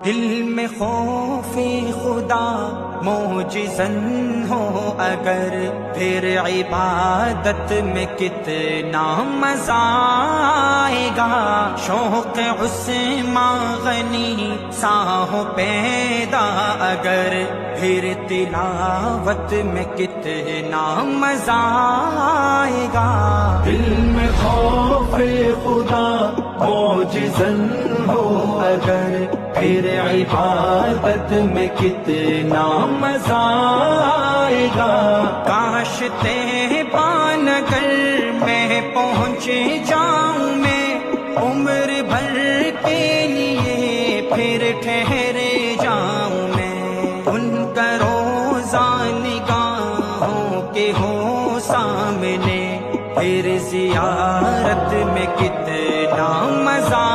दिल में खौफे खुदा मोजिज़न हो अगर, फिर इबादत में कितना मज़ा आएगा। शौक़ उस्मा गनी सा हो पैदा अगर, फिर तिलावत में कितना मज़ा आएगा। दिल में खौफे खुदा मोजिज़न हो अगर, फिर इबादत में कितना मज़ा आएगा। काश तैबानगर मैं पहुँच जाऊँ मैं, उम्र भर के लिए फिर ठहर जाऊँ मैं। उनका रोज़ा निगाहों के हो सामने, फिर ज़ियारत में कितना मज़ा